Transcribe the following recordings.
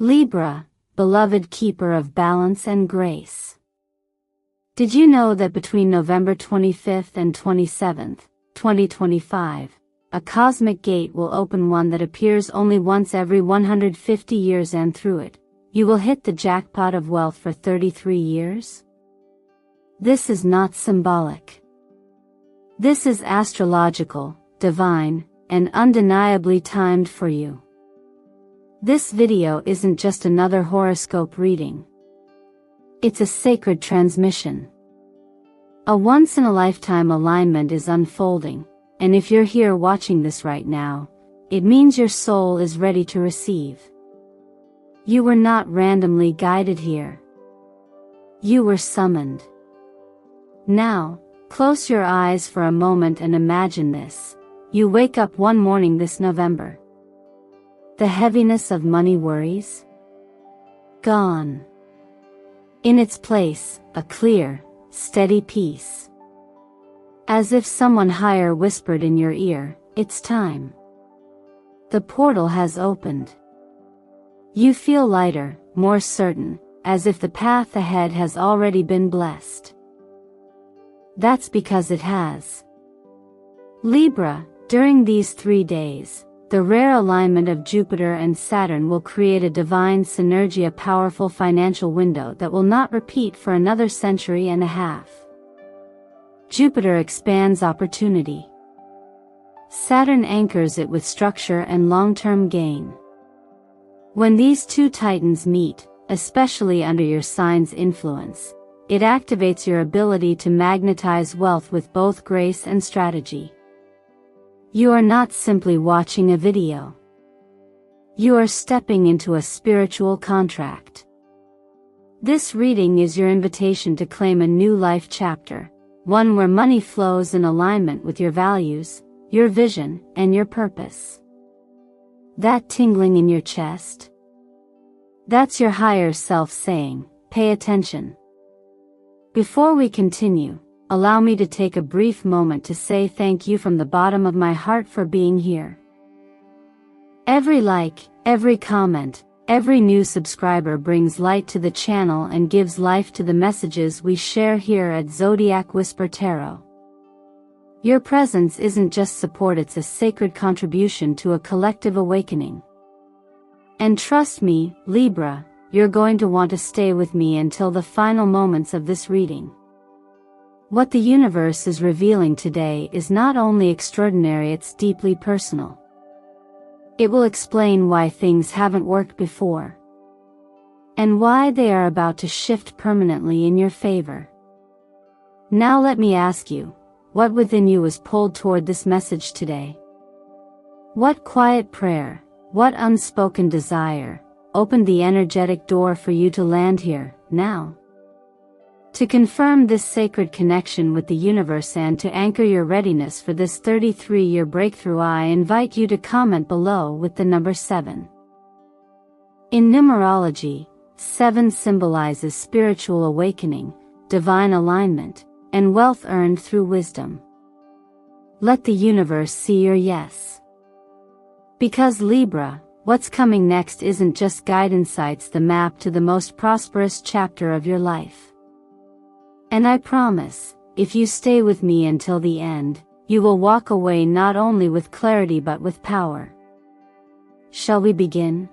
Libra, beloved keeper of balance and grace. Did you know that between November 25th and 27th, 2025, a cosmic gate will open, one that appears only once every 150 years, and through it, you will hit the jackpot of wealth for 33 years? This is not symbolic. This is astrological, divine, and undeniably timed for you. This video isn't just another horoscope reading. It's a sacred transmission. A once-in-a-lifetime alignment is unfolding, and if you're here watching this right now, it means your soul is ready to receive. You were not randomly guided here. You were summoned. Now, close your eyes for a moment and imagine this. You wake up one morning this November. The heaviness of money worries? Gone. In its place, a clear, steady peace. As if someone higher whispered in your ear, "It's time." The portal has opened. You feel lighter, more certain, as if the path ahead has already been blessed. That's because it has. Libra, during these 3 days, the rare alignment of Jupiter and Saturn will create a divine synergy, a powerful financial window that will not repeat for another century and a half. Jupiter expands opportunity. Saturn anchors it with structure and long-term gain. When these two titans meet, especially under your sign's influence, it activates your ability to magnetize wealth with both grace and strategy. You are not simply watching a video. You are stepping into a spiritual contract. This reading is your invitation to claim a new life chapter, one where money flows in alignment with your values, your vision, and your purpose. That tingling in your chest? That's your higher self saying, "Pay attention." Before we continue, allow me to take a brief moment to say thank you from the bottom of my heart for being here. Every like, every comment, every new subscriber brings light to the channel and gives life to the messages we share here at Zodiac Whisper Tarot. Your presence isn't just support, it's a sacred contribution to a collective awakening. And trust me, Libra, you're going to want to stay with me until the final moments of this reading. What the universe is revealing today is not only extraordinary, it's deeply personal. It will explain why things haven't worked before, and why they are about to shift permanently in your favor. Now let me ask you, what within you was pulled toward this message today? What quiet prayer, what unspoken desire, opened the energetic door for you to land here, now? To confirm this sacred connection with the universe and to anchor your readiness for this 33-year breakthrough, I invite you to comment below with the number 7. In numerology, 7 symbolizes spiritual awakening, divine alignment, and wealth earned through wisdom. Let the universe see your yes. Because Libra, what's coming next isn't just guidance, it's the map to the most prosperous chapter of your life. And I promise, if you stay with me until the end, you will walk away not only with clarity but with power. Shall we begin?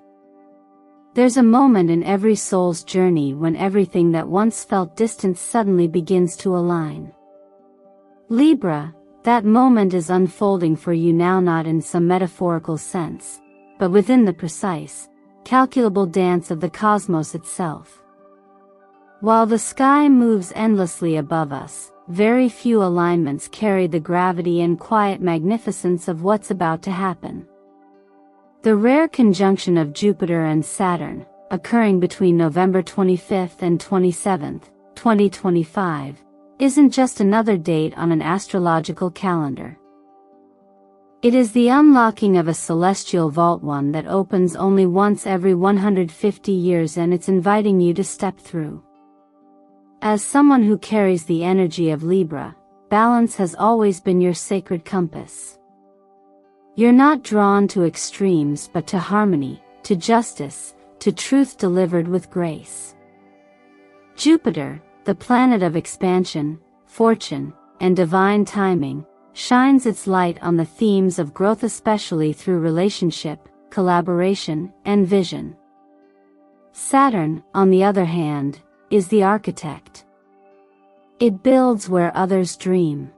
There's a moment in every soul's journey when everything that once felt distant suddenly begins to align. Libra, that moment is unfolding for you now, not in some metaphorical sense, but within the precise, calculable dance of the cosmos itself. While the sky moves endlessly above us, very few alignments carry the gravity and quiet magnificence of what's about to happen. The rare conjunction of Jupiter and Saturn, occurring between November 25th and 27th, 2025, isn't just another date on an astrological calendar. It is the unlocking of a celestial vault, one that opens only once every 150 years, and it's inviting you to step through. As someone who carries the energy of Libra, balance has always been your sacred compass. You're not drawn to extremes but to harmony, to justice, to truth delivered with grace. Jupiter, the planet of expansion, fortune, and divine timing, shines its light on the themes of growth, especially through relationship, collaboration, and vision. Saturn, on the other hand, is the architect. It builds where others dream.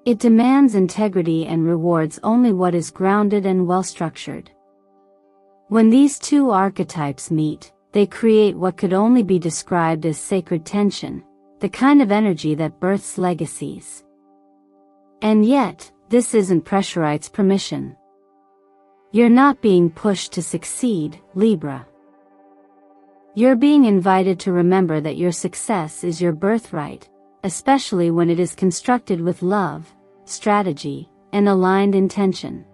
It demands integrity and rewards only what is grounded and well-structured. When these two archetypes meet, they create what could only be described as sacred tension, the kind of energy that births legacies. And yet, this isn't pressurized permission. You're not being pushed to succeed, Libra. You're being invited to remember that your success is your birthright, especially when it is constructed with love, strategy, and aligned intention.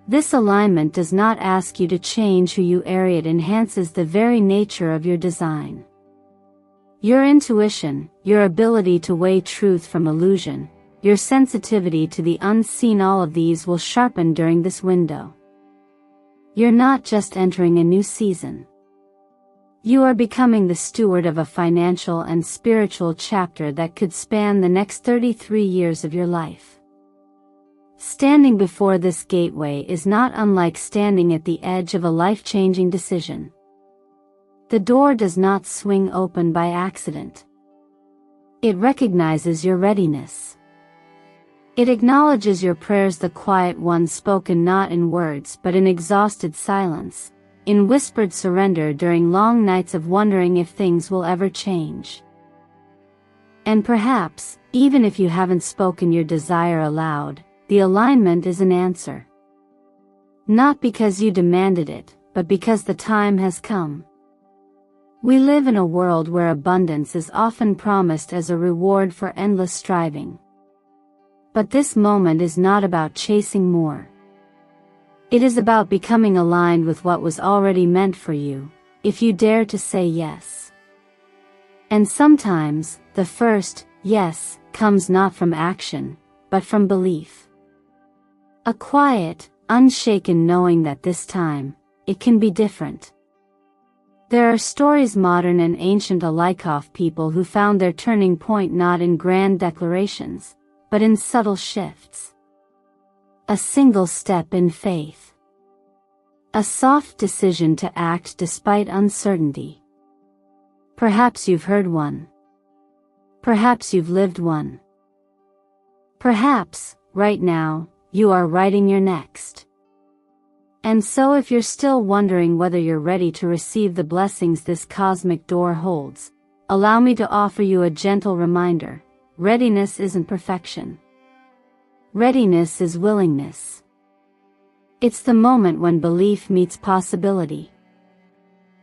This alignment does not ask you to change who you are, it enhances the very nature of your design. Your intuition, your ability to weigh truth from illusion, your sensitivity to the unseen, all of these will sharpen during this window. You're not just entering a new season. You are becoming the steward of a financial and spiritual chapter that could span the next 33 years of your life. Standing before this gateway is not unlike standing at the edge of a life-changing decision. The door does not swing open by accident. It recognizes your readiness. It acknowledges your prayers, the quiet ones spoken not in words but in exhausted silence, in whispered surrender during long nights of wondering if things will ever change. And perhaps, even if you haven't spoken your desire aloud, the alignment is an answer. Not because you demanded it, but because the time has come. We live in a world where abundance is often promised as a reward for endless striving. But this moment is not about chasing more. It is about becoming aligned with what was already meant for you, if you dare to say yes. And sometimes, the first yes comes not from action, but from belief. A quiet, unshaken knowing that this time, it can be different. There are stories, modern and ancient alike, of people who found their turning point not in grand declarations, but in subtle shifts. A single step in faith. A soft decision to act despite uncertainty. Perhaps you've heard one. Perhaps you've lived one. Perhaps, right now, you are writing your next. And so if you're still wondering whether you're ready to receive the blessings this cosmic door holds, allow me to offer you a gentle reminder: readiness isn't perfection. Readiness is willingness. It's the moment when belief meets possibility.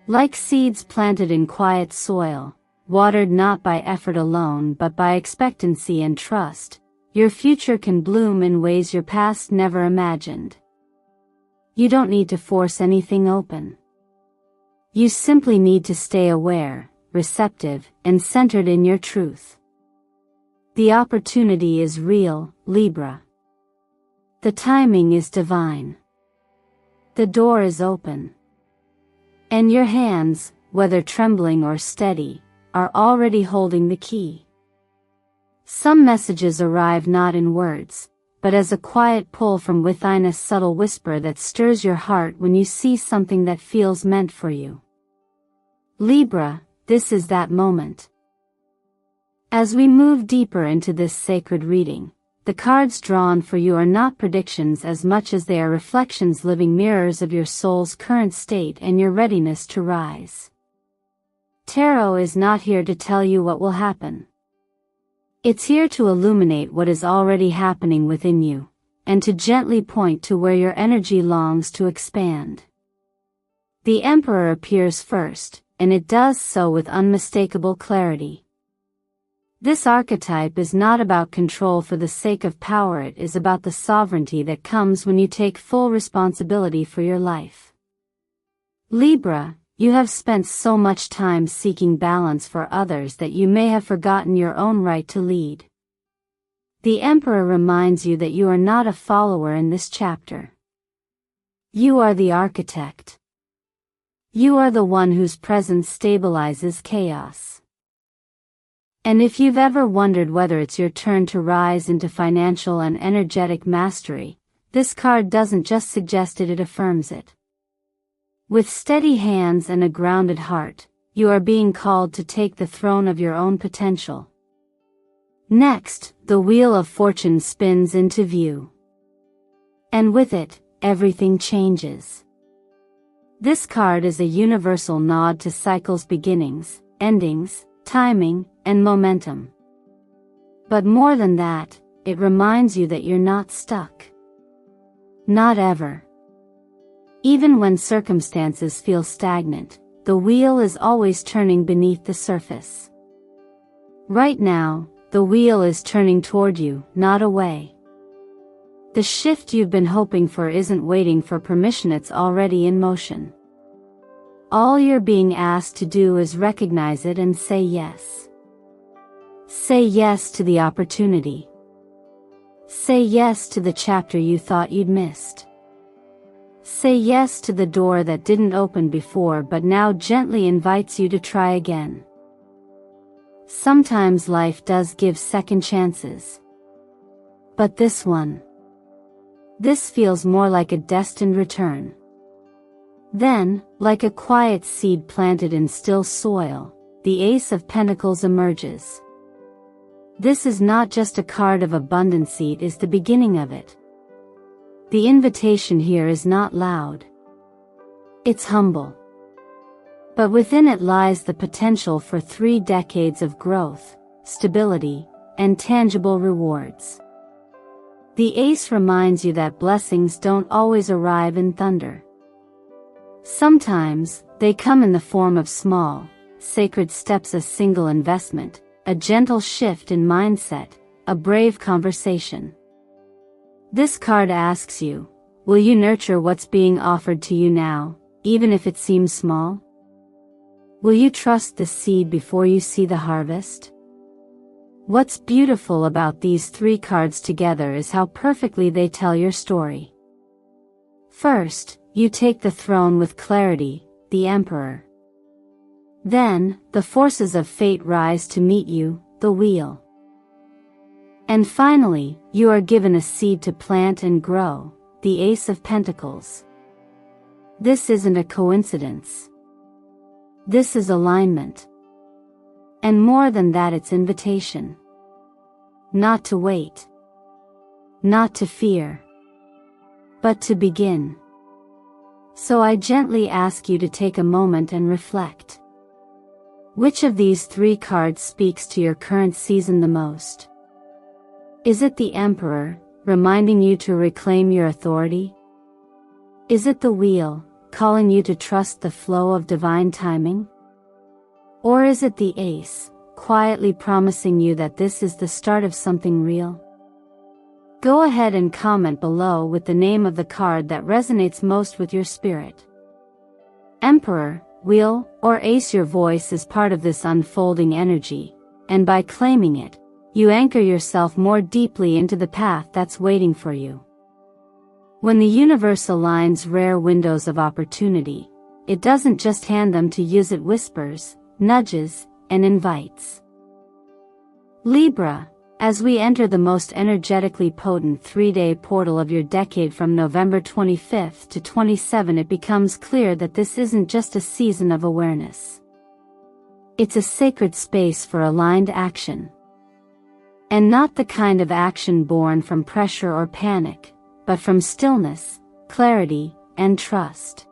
Like seeds planted in quiet soil, watered not by effort alone but by expectancy and trust, your future can bloom in ways your past never imagined. You don't need to force anything open. You simply need to stay aware, receptive, and centered in your truth. The opportunity is real, Libra. The timing is divine. The door is open. And your hands, whether trembling or steady, are already holding the key. Some messages arrive not in words, but as a quiet pull from within, a subtle whisper that stirs your heart when you see something that feels meant for you. Libra, this is that moment. As we move deeper into this sacred reading, the cards drawn for you are not predictions as much as they are reflections, living mirrors of your soul's current state and your readiness to rise. Tarot is not here to tell you what will happen. It's here to illuminate what is already happening within you, and to gently point to where your energy longs to expand. The Emperor appears first, and it does so with unmistakable clarity. This archetype is not about control for the sake of power, it is about the sovereignty that comes when you take full responsibility for your life. Libra, you have spent so much time seeking balance for others that you may have forgotten your own right to lead. The Emperor reminds you that you are not a follower in this chapter. You are the architect. You are the one whose presence stabilizes chaos. And if you've ever wondered whether it's your turn to rise into financial and energetic mastery, this card doesn't just suggest it, it affirms it. With steady hands and a grounded heart, you are being called to take the throne of your own potential. Next, the Wheel of Fortune spins into view. And with it, everything changes. This card is a universal nod to cycles, beginnings, endings, timing, and momentum. But more than that, it reminds you that you're not stuck. Not ever. Even when circumstances feel stagnant, the wheel is always turning beneath the surface. Right now, the wheel is turning toward you, not away. The shift you've been hoping for isn't waiting for permission, it's already in motion. All you're being asked to do is recognize it and say yes. Say yes to the opportunity. Say yes to the chapter you thought you'd missed. Say yes to the door that didn't open before but now gently invites you to try again. Sometimes life does give second chances. But this feels more like a destined return. Then, like a quiet seed planted in still soil, the Ace of Pentacles emerges. This is not just a card of abundance, it is the beginning of it. The invitation here is not loud. It's humble. But within it lies the potential for 3 decades of growth, stability, and tangible rewards. The Ace reminds you that blessings don't always arrive in thunder. Sometimes, they come in the form of small, sacred steps, a single investment, a gentle shift in mindset, a brave conversation. This card asks you, will you nurture what's being offered to you now, even if it seems small? Will you trust the seed before you see the harvest? What's beautiful about these 3 cards together is how perfectly they tell your story. First, you take the throne with clarity, the Emperor. Then, the forces of fate rise to meet you, the Wheel. And finally, you are given a seed to plant and grow, the Ace of Pentacles. This isn't a coincidence. This is alignment. And more than that, it's invitation. Not to wait. Not to fear. But to begin. So I gently ask you to take a moment and reflect. Which of these 3 cards speaks to your current season the most? Is it the Emperor, reminding you to reclaim your authority? Is it the Wheel, calling you to trust the flow of divine timing? Or is it the Ace, quietly promising you that this is the start of something real? Go ahead and comment below with the name of the card that resonates most with your spirit. Emperor, Wheel, or Ace, your voice is part of this unfolding energy, and by claiming it, you anchor yourself more deeply into the path that's waiting for you. When the universe aligns rare windows of opportunity, it doesn't just hand them to you, it whispers, nudges, and invites. Libra, as we enter the most energetically potent 3-day portal of your decade from November 25th to 27, it becomes clear that this isn't just a season of awareness. It's a sacred space for aligned action. And not the kind of action born from pressure or panic, but from stillness, clarity, and trust.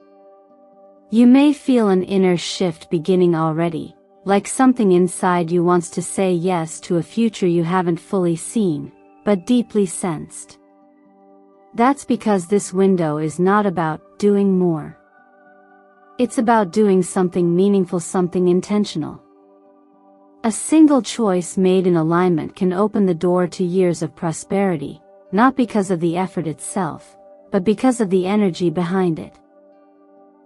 You may feel an inner shift beginning already, like something inside you wants to say yes to a future you haven't fully seen, but deeply sensed. That's because this window is not about doing more. It's about doing something meaningful, something intentional. A single choice made in alignment can open the door to years of prosperity, not because of the effort itself, but because of the energy behind it.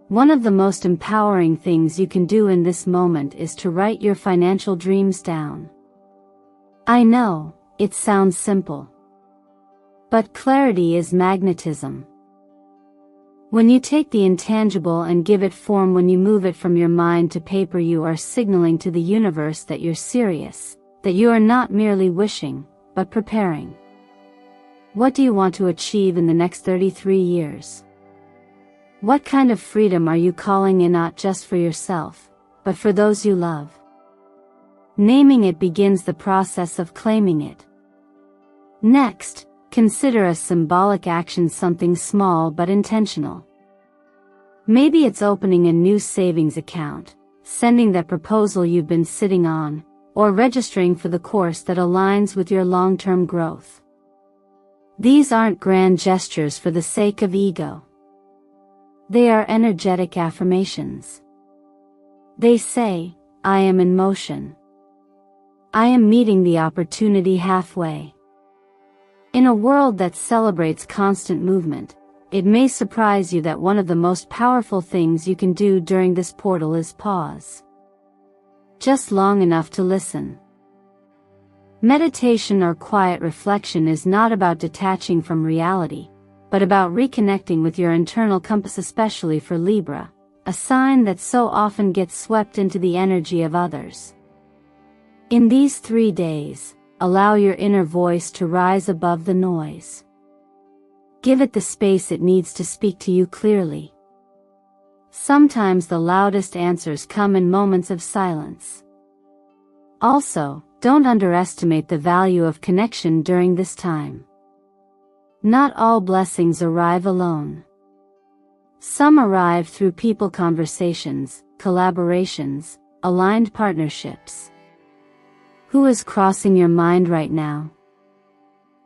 One of the most empowering things you can do in this moment is to write your financial dreams down. I know, it sounds simple. But clarity is magnetism. When you take the intangible and give it form, when you move it from your mind to paper, you are signaling to the universe that you're serious, that you are not merely wishing, but preparing. What do you want to achieve in the next 33 years? What kind of freedom are you calling in, not just for yourself, but for those you love? Naming it begins the process of claiming it. Next, consider a symbolic action, something small but intentional. Maybe it's opening a new savings account, sending that proposal you've been sitting on, or registering for the course that aligns with your long-term growth. These aren't grand gestures for the sake of ego. They are energetic affirmations. They say, I am in motion. I am meeting the opportunity halfway. In a world that celebrates constant movement, it may surprise you that one of the most powerful things you can do during this portal is pause. Just long enough to listen. Meditation or quiet reflection is not about detaching from reality, but about reconnecting with your internal compass, especially for Libra, a sign that so often gets swept into the energy of others. In these 3 days, allow your inner voice to rise above the noise. Give it the space it needs to speak to you clearly. Sometimes the loudest answers come in moments of silence. Also, don't underestimate the value of connection during this time. Not all blessings arrive alone. Some arrive through people, conversations, collaborations, aligned partnerships. Who is crossing your mind right now?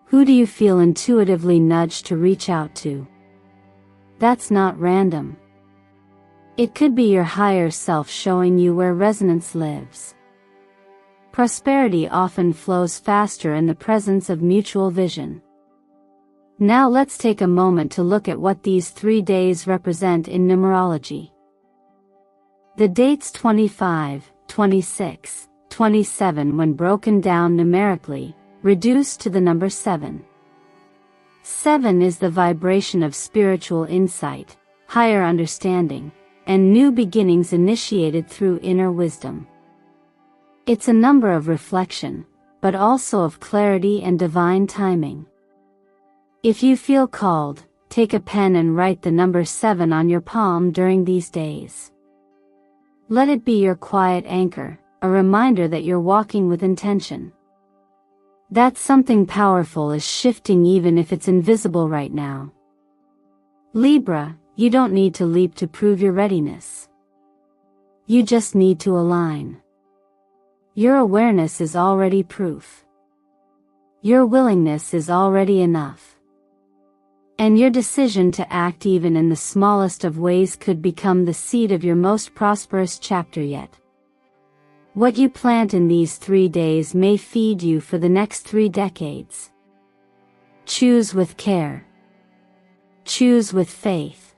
Who do you feel intuitively nudged to reach out to? That's not random. It could be your higher self showing you where resonance lives. Prosperity often flows faster in the presence of mutual vision. Now let's take a moment to look at what these 3 days represent in numerology. The dates 25, 26, 27, when broken down numerically, reduce to the number 7. 7 is the vibration of spiritual insight, higher understanding, and new beginnings initiated through inner wisdom. It's a number of reflection, but also of clarity and divine timing. If you feel called, take a pen and write the number 7 on your palm during these days. Let it be your quiet anchor, a reminder that you're walking with intention. That something powerful is shifting even if it's invisible right now. Libra, you don't need to leap to prove your readiness. You just need to align. Your awareness is already proof. Your willingness is already enough. And your decision to act even in the smallest of ways could become the seed of your most prosperous chapter yet. What you plant in these 3 days may feed you for the next 3 decades. Choose with care. Choose with faith.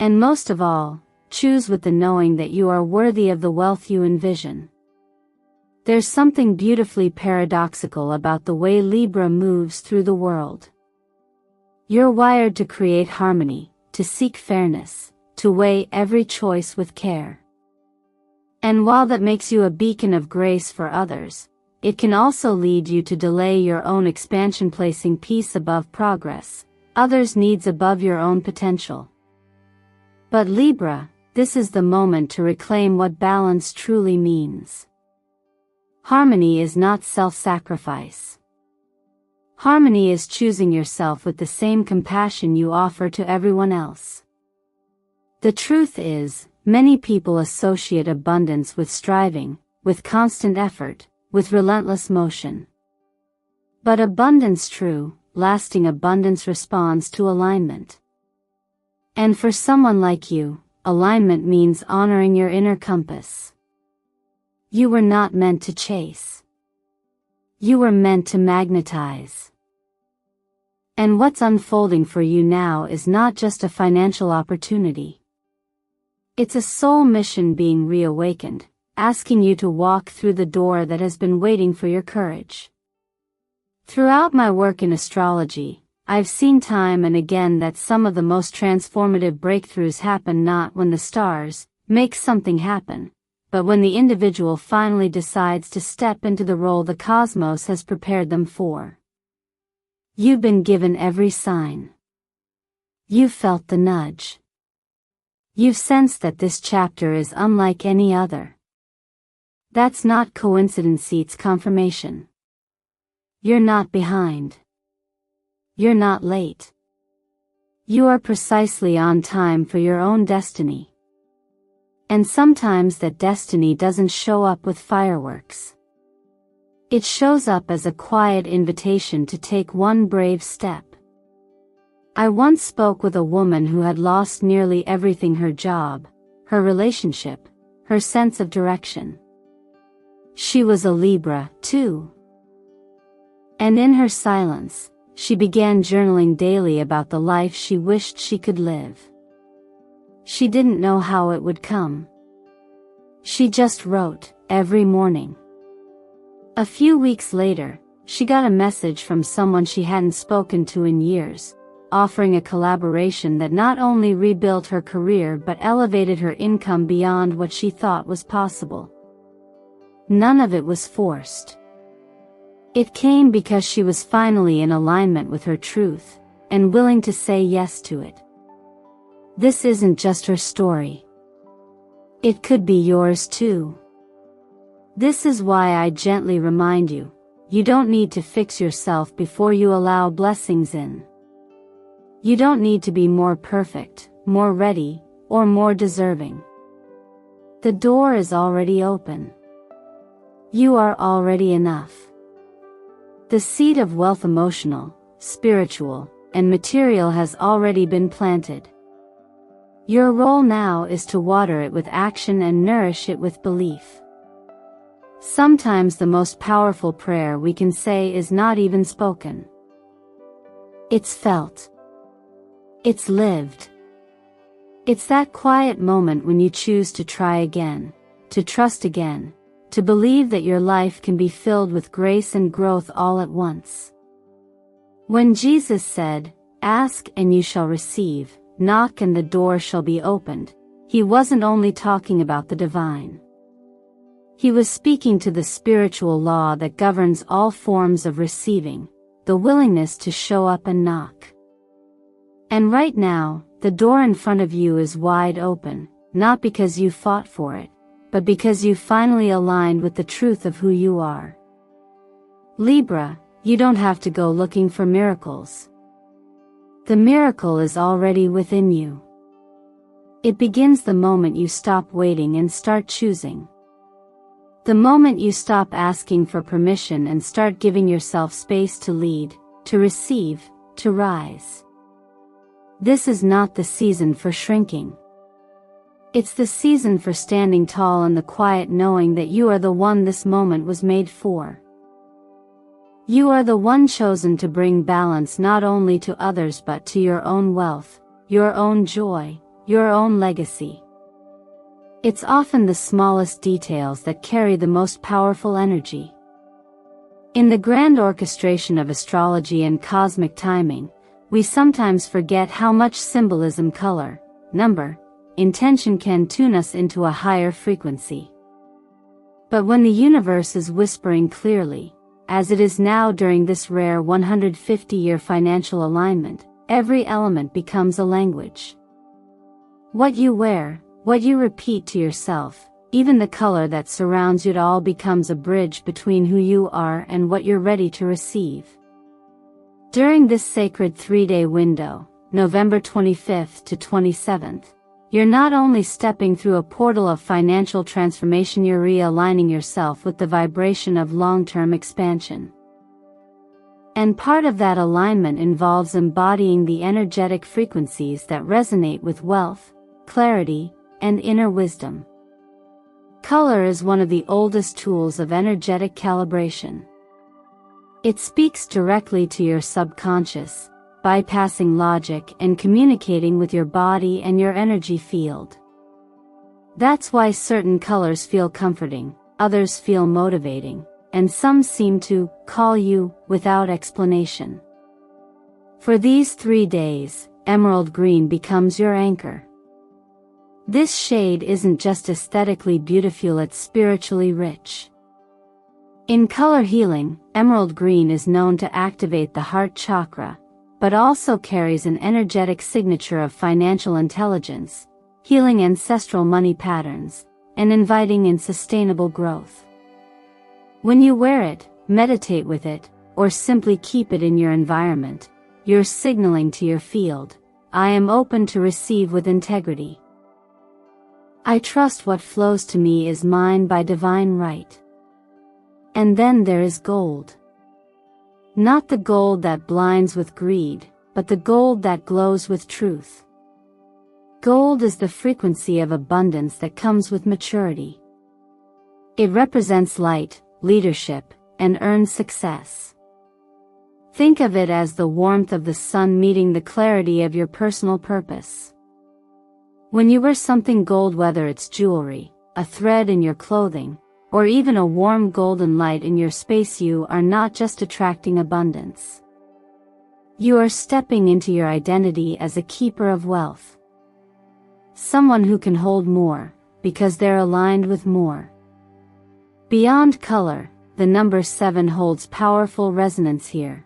And most of all, choose with the knowing that you are worthy of the wealth you envision. There's something beautifully paradoxical about the way Libra moves through the world. You're wired to create harmony, to seek fairness, to weigh every choice with care. And while that makes you a beacon of grace for others, it can also lead you to delay your own expansion, placing peace above progress, others' needs above your own potential. But Libra, this is the moment to reclaim what balance truly means. Harmony is not self-sacrifice. Harmony is choosing yourself with the same compassion you offer to everyone else. The truth is, many people associate abundance with striving, with constant effort, with relentless motion. But abundance, true, lasting abundance, responds to alignment. And for someone like you, alignment means honoring your inner compass. You were not meant to chase. You were meant to magnetize. And what's unfolding for you now is not just a financial opportunity. It's a soul mission being reawakened, asking you to walk through the door that has been waiting for your courage. Throughout my work in astrology, I've seen time and again that some of the most transformative breakthroughs happen not when the stars make something happen, but when the individual finally decides to step into the role the cosmos has prepared them for. You've been given every sign. You've felt the nudge. You've sensed that this chapter is unlike any other. That's not coincidence, it's confirmation. You're not behind. You're not late. You are precisely on time for your own destiny. And sometimes that destiny doesn't show up with fireworks. It shows up as a quiet invitation to take one brave step. I once spoke with a woman who had lost nearly everything: her job, her relationship, her sense of direction. She was a Libra, too. And in her silence, she began journaling daily about the life she wished she could live. She didn't know how it would come. She just wrote, every morning. A few weeks later, she got a message from someone she hadn't spoken to in years, offering a collaboration that not only rebuilt her career but elevated her income beyond what she thought was possible. None of it was forced. It came because she was finally in alignment with her truth, and willing to say yes to it. This isn't just her story. It could be yours too. This is why I gently remind you, you don't need to fix yourself before you allow blessings in. You don't need to be more perfect, more ready, or more deserving. The door is already open. You are already enough. The seed of wealth, emotional, spiritual, and material, has already been planted. Your role now is to water it with action and nourish it with belief. Sometimes the most powerful prayer we can say is not even spoken. It's felt. It's lived. It's that quiet moment when you choose to try again, to trust again, to believe that your life can be filled with grace and growth all at once. When Jesus said, "Ask and you shall receive, knock and the door shall be opened," he wasn't only talking about the divine. He was speaking to the spiritual law that governs all forms of receiving, the willingness to show up and knock. And right now, the door in front of you is wide open, not because you fought for it, but because you finally aligned with the truth of who you are. Libra, you don't have to go looking for miracles. The miracle is already within you. It begins the moment you stop waiting and start choosing. The moment you stop asking for permission and start giving yourself space to lead, to receive, to rise. This is not the season for shrinking. It's the season for standing tall in the quiet, knowing that you are the one this moment was made for. You are the one chosen to bring balance not only to others but to your own wealth, your own joy, your own legacy. It's often the smallest details that carry the most powerful energy. In the grand orchestration of astrology and cosmic timing, we sometimes forget how much symbolism, color, number, intention can tune us into a higher frequency. But when the universe is whispering clearly, as it is now during this rare 150-year financial alignment, every element becomes a language. What you wear, what you repeat to yourself, even the color that surrounds you, it all becomes a bridge between who you are and what you're ready to receive. During this sacred 3-day window, November 25th to 27th, you're not only stepping through a portal of financial transformation, you're realigning yourself with the vibration of long-term expansion. And part of that alignment involves embodying the energetic frequencies that resonate with wealth, clarity, and inner wisdom. Color is one of the oldest tools of energetic calibration. It speaks directly to your subconscious, bypassing logic and communicating with your body and your energy field. That's why certain colors feel comforting, others feel motivating, and some seem to call you without explanation. For these 3 days, emerald green becomes your anchor. This shade isn't just aesthetically beautiful, it's spiritually rich. In color healing, emerald green is known to activate the heart chakra, but also carries an energetic signature of financial intelligence, healing ancestral money patterns, and inviting in sustainable growth. When you wear it, meditate with it, or simply keep it in your environment, you're signaling to your field, I am open to receive with integrity. I trust what flows to me is mine by divine right. And then there is gold. Not the gold that blinds with greed, but the gold that glows with truth. Gold is the frequency of abundance that comes with maturity. It represents light, leadership, and earned success. Think of it as the warmth of the sun meeting the clarity of your personal purpose. When you wear something gold, whether it's jewelry, a thread in your clothing, or even a warm golden light in your space, you are not just attracting abundance. You are stepping into your identity as a keeper of wealth. Someone who can hold more, because they're aligned with more. Beyond color, the number 7 holds powerful resonance here.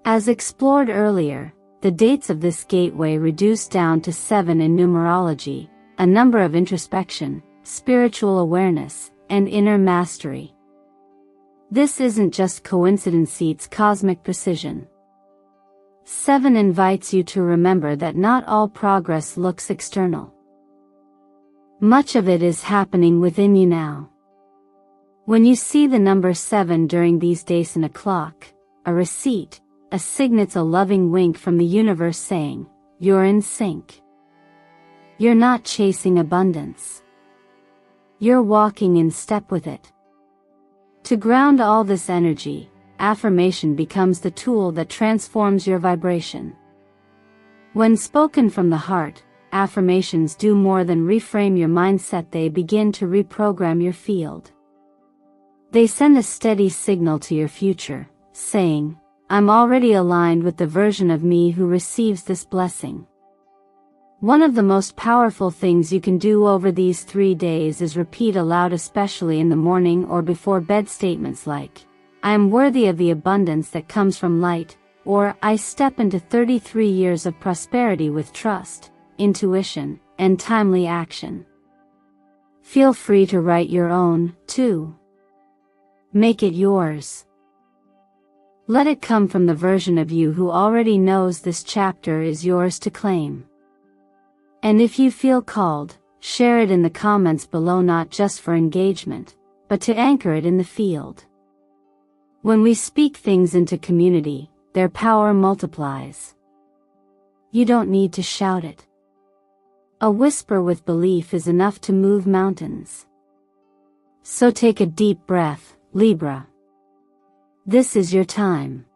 As explored earlier, the dates of this gateway reduce down to 7 in numerology, a number of introspection, spiritual awareness, and inner mastery. This isn't just coincidence, it's cosmic precision. 7 invites you to remember that not all progress looks external. Much of it is happening within you now. When you see the number 7 during these days in a clock, a receipt, a signet's a loving wink from the universe saying, you're in sync. You're not chasing abundance. You're walking in step with it. To ground all this energy, affirmation becomes the tool that transforms your vibration. When spoken from the heart, affirmations do more than reframe your mindset, they begin to reprogram your field. They send a steady signal to your future, saying, I'm already aligned with the version of me who receives this blessing. One of the most powerful things you can do over these 3 days is repeat aloud, especially in the morning or before bed, statements like, I am worthy of the abundance that comes from light, or I step into 33 years of prosperity with trust, intuition, and timely action. Feel free to write your own, too. Make it yours. Let it come from the version of you who already knows this chapter is yours to claim. And if you feel called, share it in the comments below, not just for engagement, but to anchor it in the field. When we speak things into community, their power multiplies. You don't need to shout it. A whisper with belief is enough to move mountains. So take a deep breath, Libra. This is your time.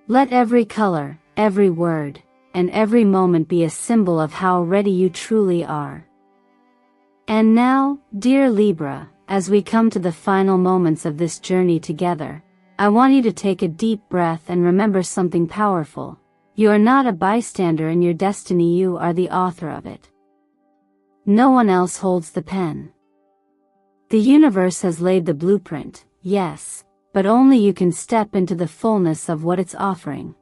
Let every color, every word, and every moment be a symbol of how ready you truly are. And now, dear Libra, as we come to the final moments of this journey together, I want you to take a deep breath and remember something powerful. You are not a bystander in your destiny, you are the author of it. No one else holds the pen. The universe has laid the blueprint, yes, but only you can step into the fullness of what it's offering.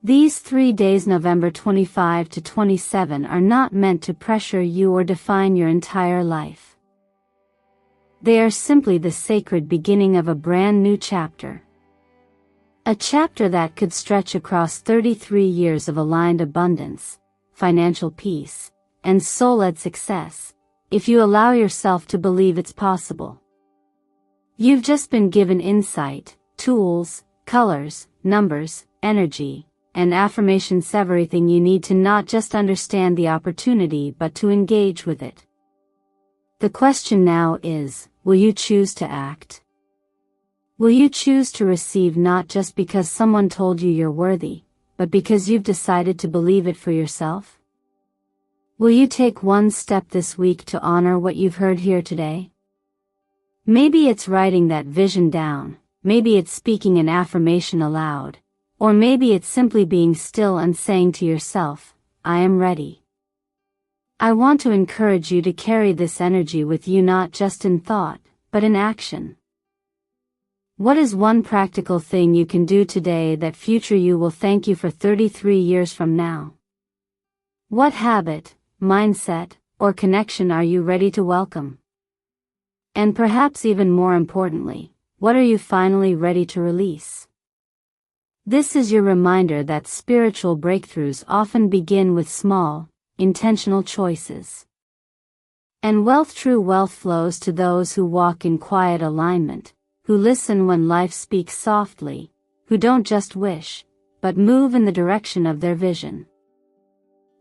These 3 days, November 25 to 27, are not meant to pressure you or define your entire life. They are simply the sacred beginning of a brand new chapter. A chapter that could stretch across 33 years of aligned abundance, financial peace, and soul-led success, if you allow yourself to believe it's possible. You've just been given insight, tools, colors, numbers, energy, and affirmations, everything you need to not just understand the opportunity but to engage with it. The question now is, will you choose to act? Will you choose to receive, not just because someone told you you're worthy, but because you've decided to believe it for yourself? Will you take one step this week to honor what you've heard here today? Maybe it's writing that vision down, maybe it's speaking an affirmation aloud, Or maybe it's simply being still and saying to yourself, I am ready. I want to encourage you to carry this energy with you, not just in thought, but in action. What is one practical thing you can do today that future you will thank you for 33 years from now? What habit, mindset, or connection are you ready to welcome? And perhaps even more importantly, what are you finally ready to release? This is your reminder that spiritual breakthroughs often begin with small, intentional choices. And true wealth flows to those who walk in quiet alignment, who listen when life speaks softly, who don't just wish, but move in the direction of their vision.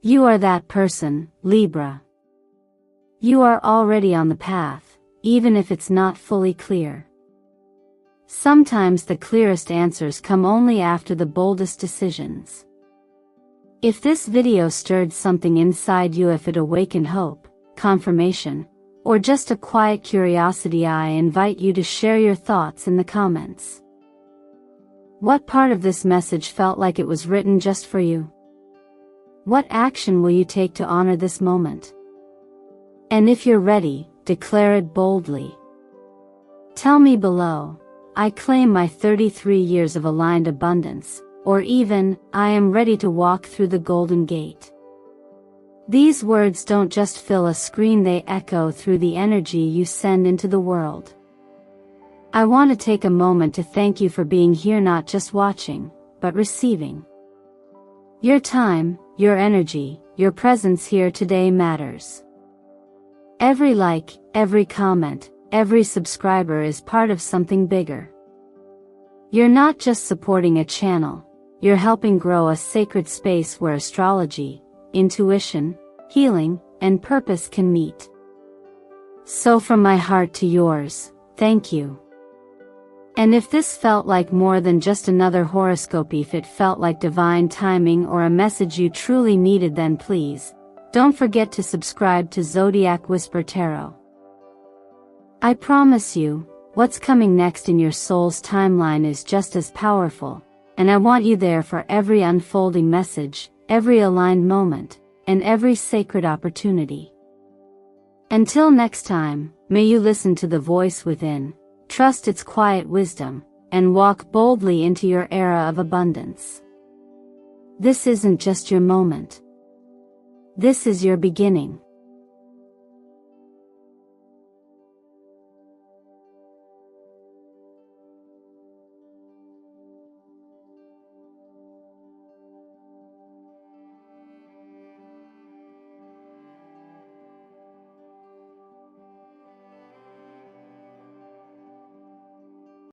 You are that person, Libra. You are already on the path, even if it's not fully clear. Sometimes the clearest answers come only after the boldest decisions. If this video stirred something inside you, if it awakened hope, confirmation, or just a quiet curiosity, I invite you to share your thoughts in the comments. What part of this message felt like it was written just for you? What action will you take to honor this moment? And if you're ready, declare it boldly. Tell me below, I claim my 33 years of aligned abundance, or even, I am ready to walk through the golden gate. These words don't just fill a screen, they echo through the energy you send into the world. I want to take a moment to thank you for being here, not just watching, but receiving. Your time, your energy, your presence here today matters. Every like, every comment, every subscriber is part of something bigger. You're not just supporting a channel, you're helping grow a sacred space where astrology, intuition, healing, and purpose can meet. So from my heart to yours, thank you. And if this felt like more than just another horoscope, if it felt like divine timing or a message you truly needed, then please, don't forget to subscribe to Zodiac Whisper Tarot. I promise you, what's coming next in your soul's timeline is just as powerful, and I want you there for every unfolding message, every aligned moment, and every sacred opportunity. Until next time, may you listen to the voice within, trust its quiet wisdom, and walk boldly into your era of abundance. This isn't just your moment. This is your beginning.